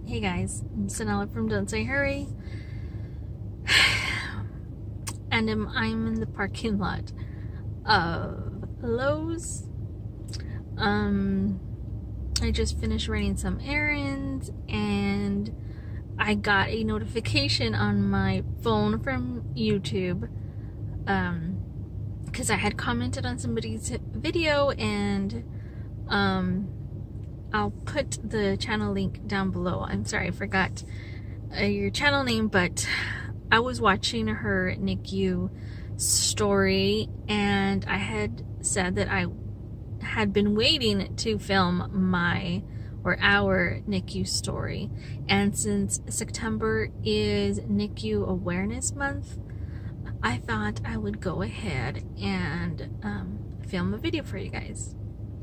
Hey guys, I'm Cinella from Don't Say Hurry, and I'm in the parking lot of Lowe's. I just finished running some errands and I got a notification on my phone from YouTube because I had commented on somebody's video, and I'll put the channel link down below. I'm sorry, I forgot your channel name, but I was watching her NICU story, and I had said that I had been waiting to film our NICU story. And since September is NICU Awareness Month, I thought I would go ahead and film a video for you guys.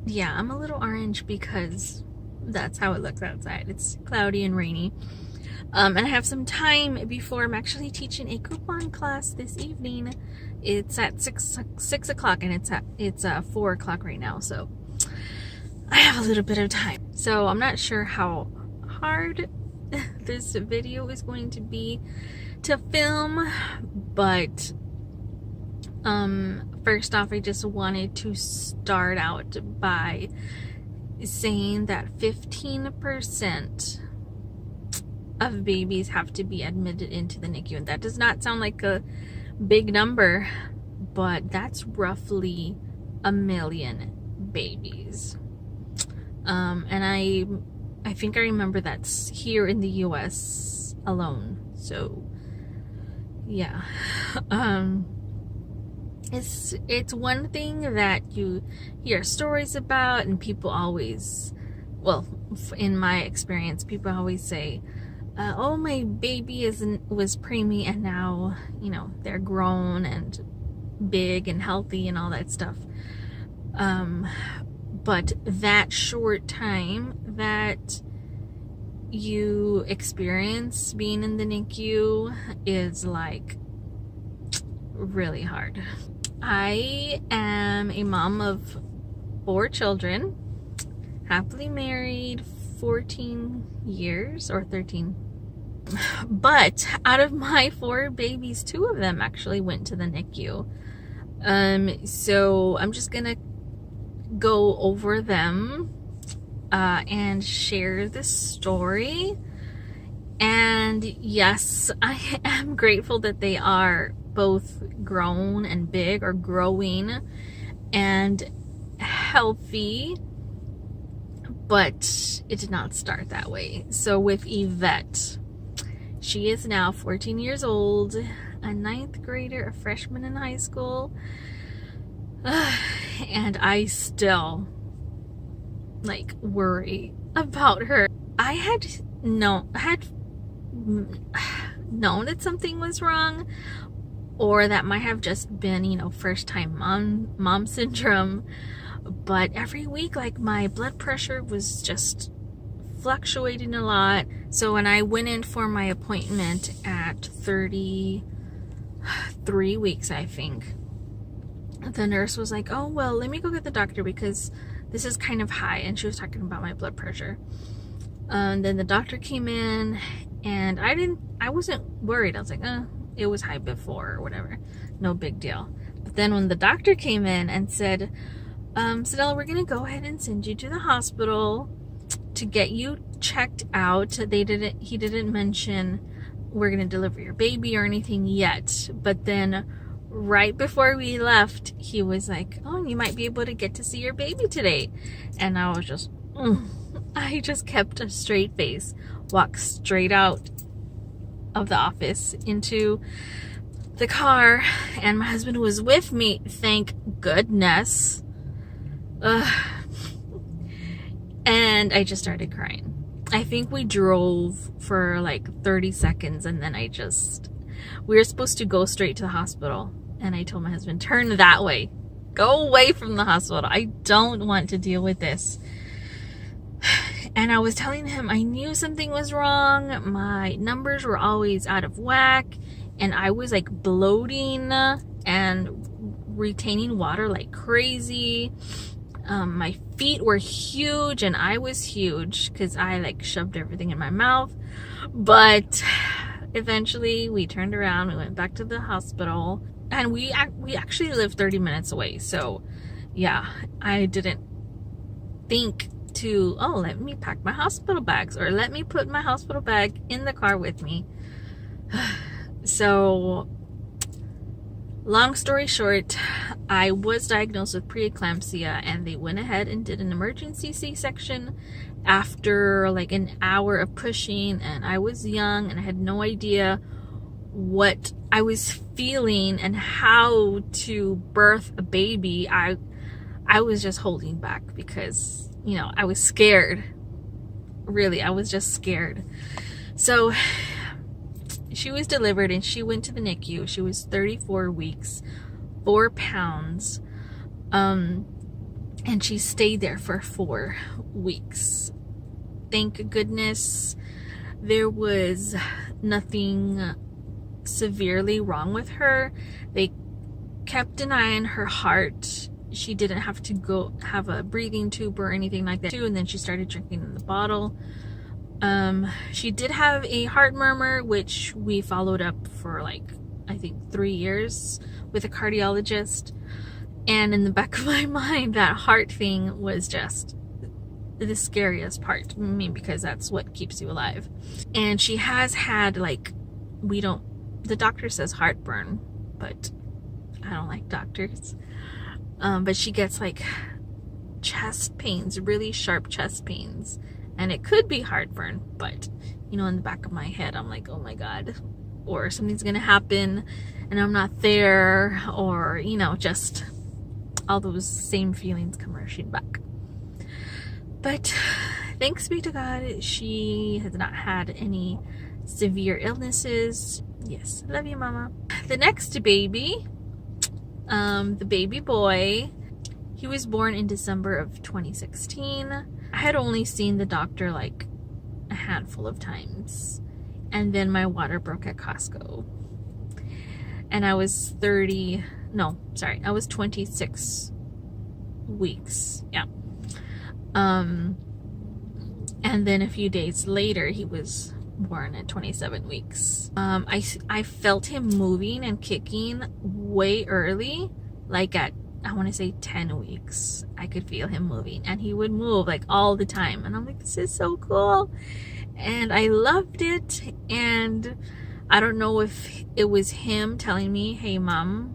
Yeah, I'm a little orange because that's how it looks outside. It's cloudy and rainy. And I have some time before I'm actually teaching a coupon class this evening. It's at 6 o'clock, and it's 4 o'clock right now, so I have a little bit of time. So I'm not sure how hard this video is going to be to film, but first off, I just wanted to start out by saying that 15% of babies have to be admitted into the NICU, and that does not sound like a big number, but that's roughly 1 million babies. And I think I remember that's here in the US alone. So yeah, it's one thing that you hear stories about, and people always, well, in my experience, people always say, oh, my baby was preemie, and now, you know, they're grown and big and healthy and all that stuff. But that short time that you experience being in the NICU is like really hard. I am a mom of 4 children, happily married, 14 years or 13. But out of my 4 babies, 2 of them actually went to the NICU. So I'm just gonna go over them and share the story. And yes, I am grateful that they are both grown and big, or growing and healthy, but it did not start that way. So with Yvette, she is now 14 years old, a 9th grader, a freshman in high school, and I still like worry about her. I had known that something was wrong, or that might have just been, you know, first time mom syndrome, but every week, like, my blood pressure was just fluctuating a lot. So when I went in for my appointment at 33 weeks, I think, the nurse was like, oh, well, let me go get the doctor because this is kind of high. And she was talking about my blood pressure. And then the doctor came in, and I wasn't worried. I was like, it was high before or whatever. No big deal. But then when the doctor came in and said, Cinella, we're going to go ahead and send you to the hospital to get you checked out. He didn't mention we're going to deliver your baby or anything yet. But then right before we left, he was like, oh, you might be able to get to see your baby today. And I was just, I just kept a straight face, walked straight out of the office into the car, and my husband was with me, thank goodness. And I just started crying. I think we drove for like 30 seconds, and then we were supposed to go straight to the hospital, and I told my husband, turn that way, go away from the hospital, I don't want to deal with this. And I was telling him I knew something was wrong. My numbers were always out of whack, and I was like bloating and retaining water like crazy. My feet were huge and I was huge because I like shoved everything in my mouth. But eventually we turned around, we went back to the hospital, and we actually lived 30 minutes away. So yeah, I didn't think to, oh, let me pack my hospital bags or let me put my hospital bag in the car with me. So long story short, I was diagnosed with preeclampsia, and they went ahead and did an emergency C-section after like an hour of pushing, and I was young and I had no idea what I was feeling and how to birth a baby. I was just holding back because, you know, I was scared. Really, I was just scared. So she was delivered and she went to the NICU. She was 34 weeks, 4 pounds. And she stayed there for 4 weeks. Thank goodness there was nothing severely wrong with her. They kept an eye on her heart. She didn't have to go have a breathing tube or anything like that too. And then she started drinking the bottle. She did have a heart murmur, which we followed up for like, I think 3 years with a cardiologist. And in the back of my mind, that heart thing was just the scariest part. I mean, because that's what keeps you alive. And she has had like, the doctor says heartburn, but I don't like doctors. But she gets like chest pains, really sharp chest pains. And it could be heartburn, but, you know, in the back of my head, I'm like, oh my God, or something's going to happen and I'm not there, or, you know, just all those same feelings come rushing back. But thanks be to God, she has not had any severe illnesses. Yes, love you, Mama. The next baby, the baby boy, he was born in December of 2016. I had only seen the doctor like a handful of times, and then my water broke at Costco, and I was 26 weeks. Yeah. And then a few days later he was born at 27 weeks. I felt him moving and kicking way early, like at, I want to say 10 weeks. I could feel him moving, and he would move like all the time, and I'm like, this is so cool, and I loved it. And I don't know if it was him telling me, hey Mom,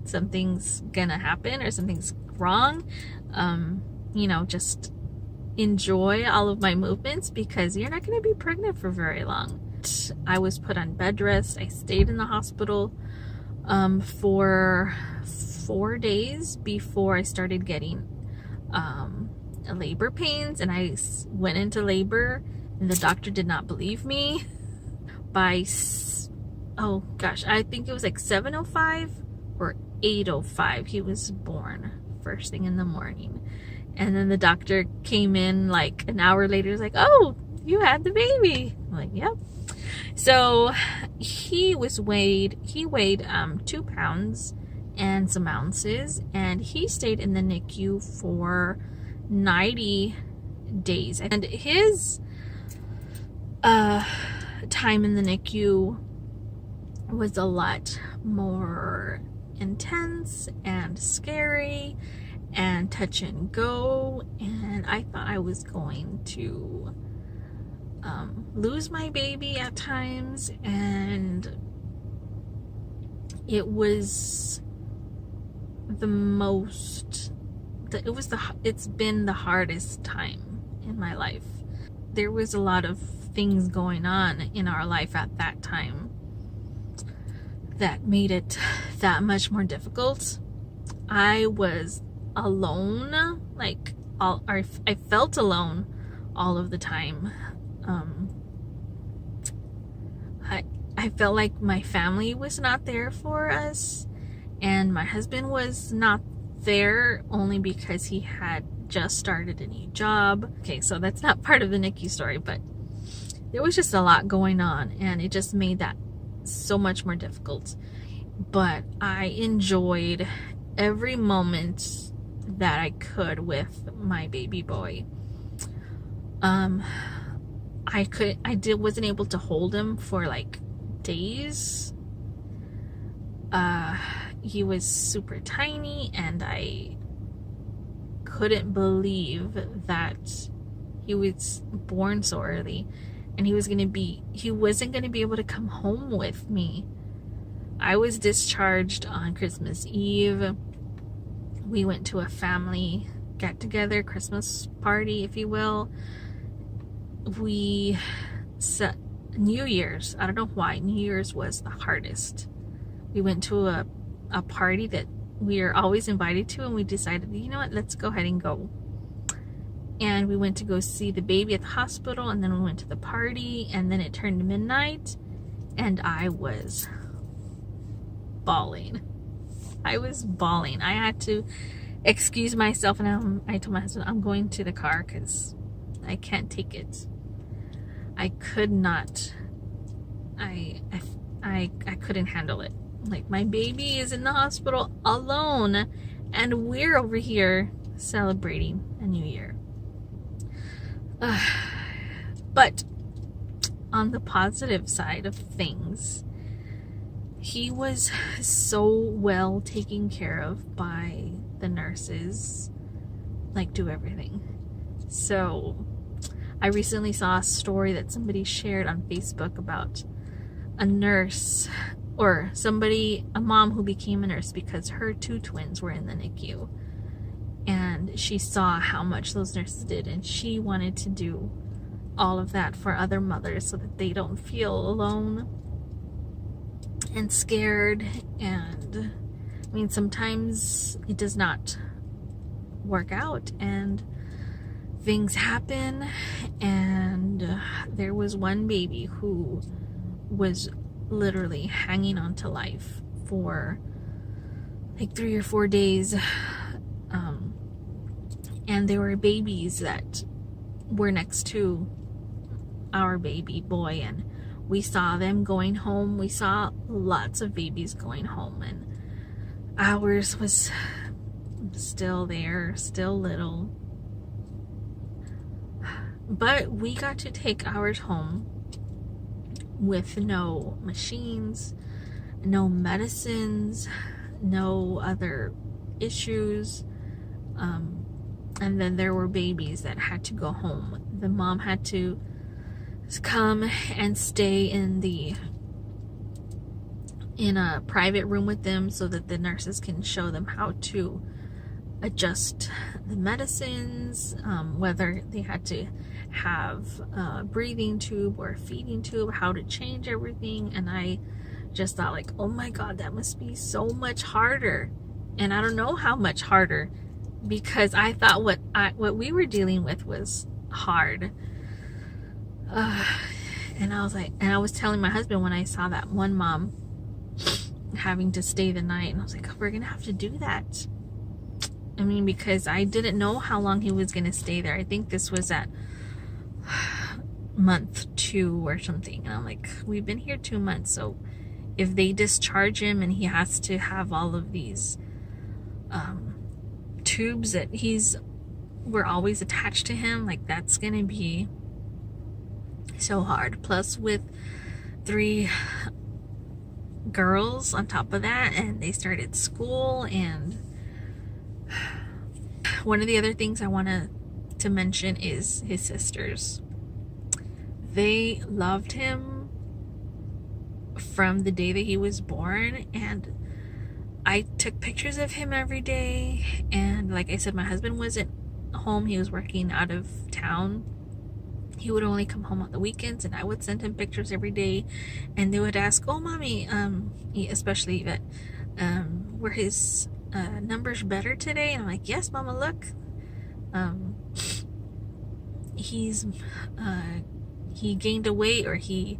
something's gonna happen or something's wrong, you know, just enjoy all of my movements because you're not going to be pregnant for very long. I was put on bed rest. I stayed in the hospital for 4 days before I started getting labor pains, and I went into labor and the doctor did not believe me. By, oh gosh, I think it was like 7:05 or 8:05 he was born, first thing in the morning. And then the doctor came in like an hour later. He was like, oh, you had the baby. I'm like, yep. So he weighed 2 pounds and some ounces, and he stayed in the NICU for 90 days. And his time in the NICU was a lot more intense and scary and touch and go, and I thought I was going to lose my baby at times, and it's been the hardest time in my life. There was a lot of things going on in our life at that time that made it that much more difficult. I was alone, like I felt alone all of the time. I felt like my family was not there for us, and my husband was not there only because he had just started a new job. Okay, so that's not part of the NICU story, but there was just a lot going on, and it just made that so much more difficult. But I enjoyed every moment that I could with my baby boy. Wasn't able to hold him for like days. He was super tiny, and I couldn't believe that he was born so early, and he wasn't going to be able to come home with me. I was discharged on Christmas Eve. We went to a family get-together, Christmas party, if you will. We set New Year's. I don't know why. New Year's was the hardest. We went to a party that we are always invited to, and we decided, you know what, let's go ahead and go. And we went to go see the baby at the hospital, and then we went to the party, and then it turned to midnight, and I was bawling. I had to excuse myself, and I told my husband, I'm going to the car because I can't take it. I could not. I couldn't handle it. Like, my baby is in the hospital alone, and we're over here celebrating a new year. But on the positive side of things, he was so well taken care of by the nurses, like, do everything. So I recently saw a story that somebody shared on Facebook about a nurse, or a mom who became a nurse because her 2 twins were in the NICU, and she saw how much those nurses did, and she wanted to do all of that for other mothers so that they don't feel alone and scared. And I mean, sometimes it does not work out and things happen, and there was one baby who was literally hanging on to life for like 3 or 4 days, and there were babies that were next to our baby boy, and we saw them going home. We saw lots of babies going home, and ours was still there, still little, but we got to take ours home with no machines, no medicines, no other issues. And then there were babies that had to go home. The mom had to come and stay in a private room with them so that the nurses can show them how to adjust the medicines, whether they had to have a breathing tube or a feeding tube, how to change everything. And I just thought, like, oh my God, that must be so much harder. And I don't know how much harder, because I thought what we were dealing with was hard. And I was telling my husband when I saw that one mom having to stay the night, and I was like, we're gonna have to do that. I mean, because I didn't know how long he was gonna stay there. I think this was at month 2 or something, and I'm like, we've been here 2 months, so if they discharge him and he has to have all of these tubes that we're always attached to him, like, that's gonna be so hard. Plus with 3 girls on top of that, and they started school. And one of the other things I want to mention is his sisters. They loved him from the day that he was born, and I took pictures of him every day. And like I said, my husband wasn't home. He was working out of town. He would only come home on the weekends, and I would send him pictures every day, and they would ask, oh mommy, especially that, were his numbers better today? And I'm like, yes mama, look, he gained a weight, or he's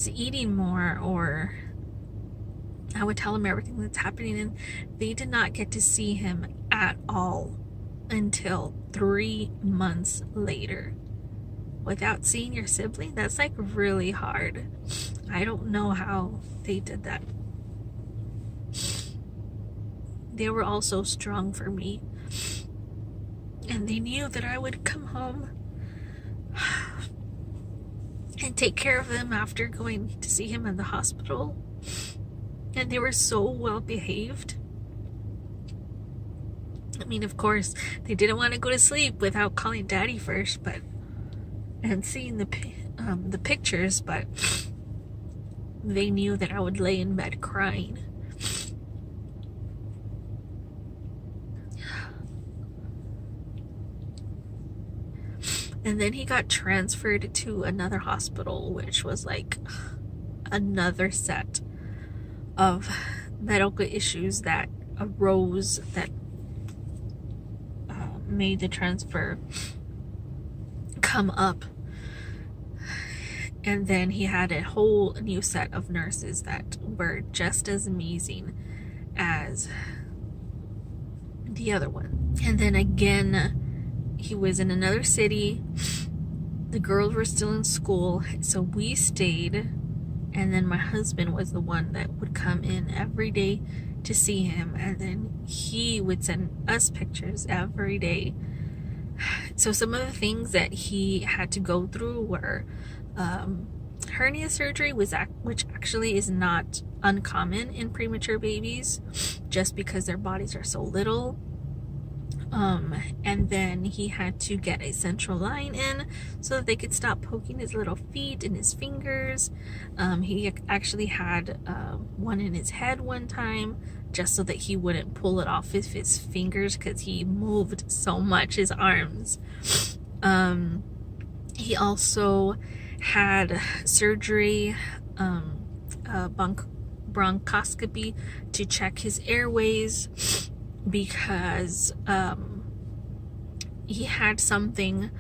eating more, or I would tell him everything that's happening. And they did not get to see him at all until 3 months later. Without seeing your sibling, that's like really hard. I don't know how they did that. They were all so strong for me. And they knew that I would come home and take care of them after going to see him in the hospital. And they were so well behaved. I mean, of course, they didn't want to go to sleep without calling Daddy first, and seeing the pictures, but they knew that I would lay in bed crying. And then he got transferred to another hospital, which was like another set of medical issues that arose that made the transfer come up. And then he had a whole new set of nurses that were just as amazing as the other one. And then again, he was in another city. The girls were still in school, so we stayed. And then my husband was the one that would come in every day to see him. And then he would send us pictures every day. So some of the things that he had to go through were hernia surgery, which actually is not uncommon in premature babies, just because their bodies are so little. And then he had to get a central line in so that they could stop poking his little feet and his fingers. He actually had one in his head one time, just so that he wouldn't pull it off with his fingers because he moved so much his arms. He also had surgery, bronchoscopy to check his airways, because he had something,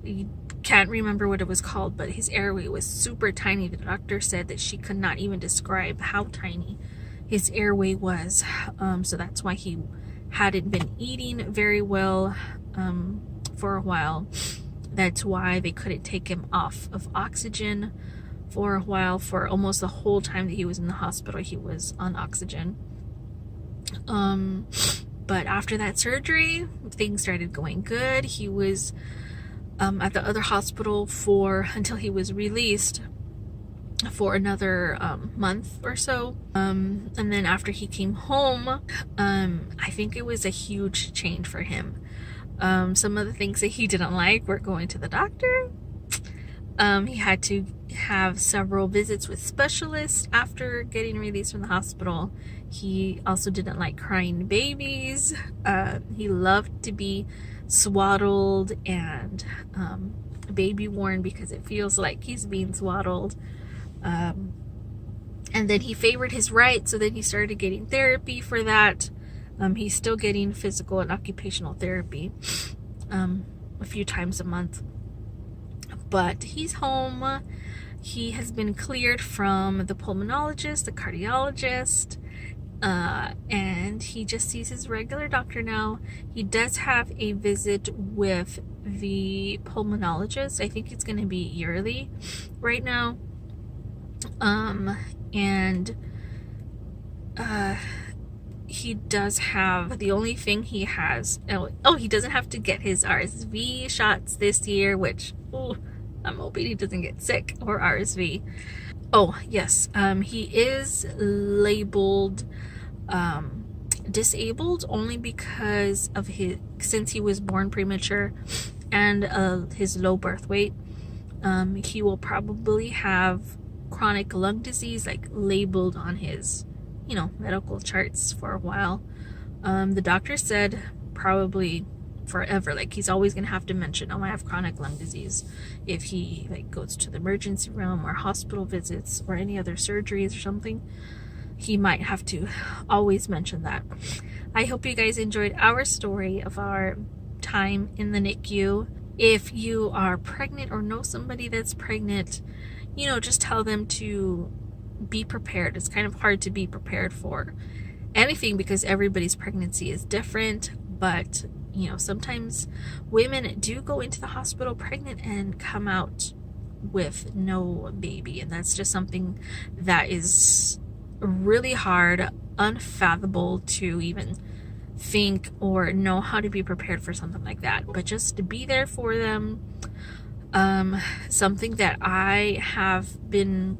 you can't remember what it was called, but his airway was super tiny. The doctor said that she could not even describe how tiny his airway was. So that's why he hadn't been eating very well for a while. That's why they couldn't take him off of oxygen for a while. For almost the whole time that he was in the hospital, he was on oxygen. But after that surgery, things started going good. He was at the other hospital until he was released for another month or so. And then after he came home, I think it was a huge change for him. Some of the things that he didn't like were going to the doctor. He had to have several visits with specialists after getting released from the hospital. He also didn't like crying babies. He loved to be swaddled and baby worn because it feels like he's being swaddled. And then he favored his right, so then he started getting therapy for that. He's still getting physical and occupational therapy a few times a month. But he's home. He has been cleared from the pulmonologist, the cardiologist, and he just sees his regular doctor now. He does have a visit with the pulmonologist. I think it's going to be yearly right now. He does have, the only thing he has, he doesn't have to get his RSV shots this year, which, I'm hoping he doesn't get sick or RSV. Oh, yes, he is labeled disabled only because of since he was born premature and his low birth weight. He will probably have chronic lung disease, like labeled on his, medical charts for a while. The doctor said probably forever, like he's always gonna have to mention, I have chronic lung disease if he goes to the emergency room or hospital visits or any other surgeries or something. He might have to always mention that. I hope you guys enjoyed our story of our time in the NICU. If you are pregnant or know somebody that's pregnant, just tell them to be prepared. It's kind of hard to be prepared for anything because everybody's pregnancy is different, but sometimes women do go into the hospital pregnant and come out with no baby, and that's just something that is really hard, unfathomable to even think or know how to be prepared for something like that. But just to be there for them. Something that I have been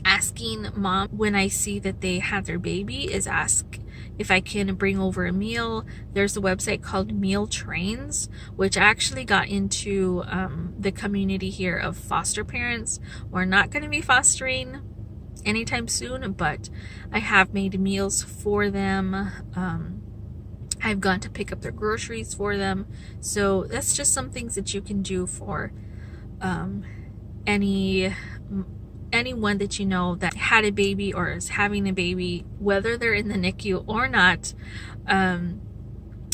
asking mom when I see that they had their baby is ask if I can bring over a meal. There's a website called Meal Trains, which I actually got into the community here of foster parents. We're not going to be fostering anytime soon, but I have made meals for them. I've gone to pick up their groceries for them. So that's just some things that you can do for anyone that you know that had a baby or is having a baby, whether they're in the NICU or not. And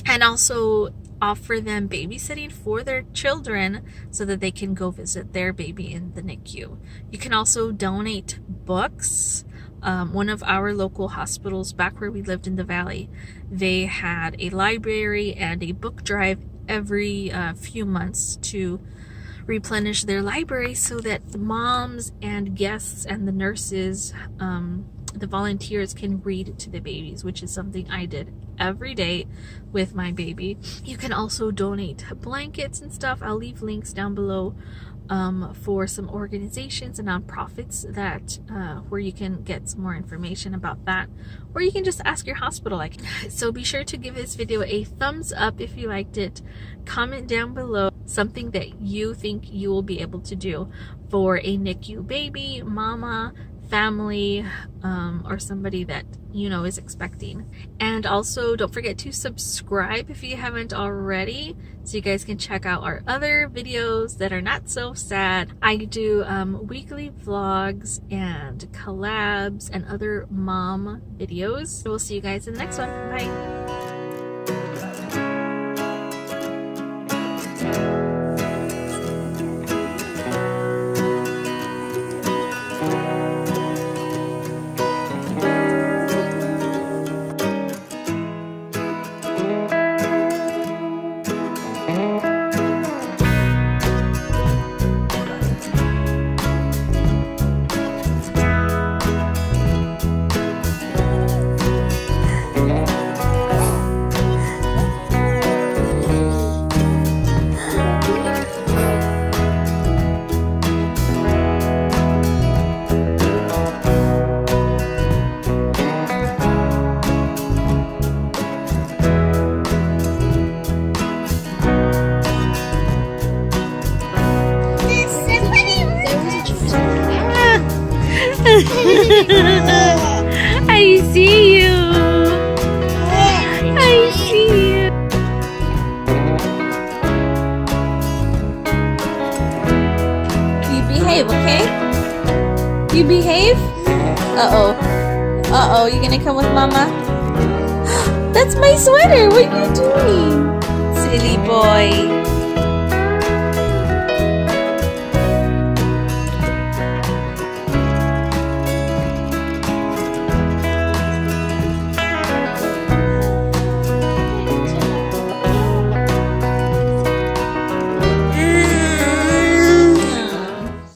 also offer them babysitting for their children so that they can go visit their baby in the NICU. You can also donate books. One of our local hospitals back where we lived in the valley, they had a library and a book drive every few months to replenish their library so that the moms and guests and the nurses, the volunteers, can read to the babies, which is something I did every day with my baby. You can also donate blankets and stuff. I'll leave links down below for some organizations and nonprofits that where you can get some more information about that, or you can just ask your hospital. So be sure to give this video a thumbs up if you liked it. Comment down below something that you think you will be able to do for a NICU baby, mama, family, or somebody that you know is expecting. And also don't forget to subscribe if you haven't already, so you guys can check out our other videos that are not so sad. I do weekly vlogs and collabs and other mom videos. So we'll see you guys in the next one. Bye. I see you. I see you. You behave, okay? You behave? Uh-oh. Uh-oh, you gonna come with mama? That's my sweater. What are you doing? Silly boy.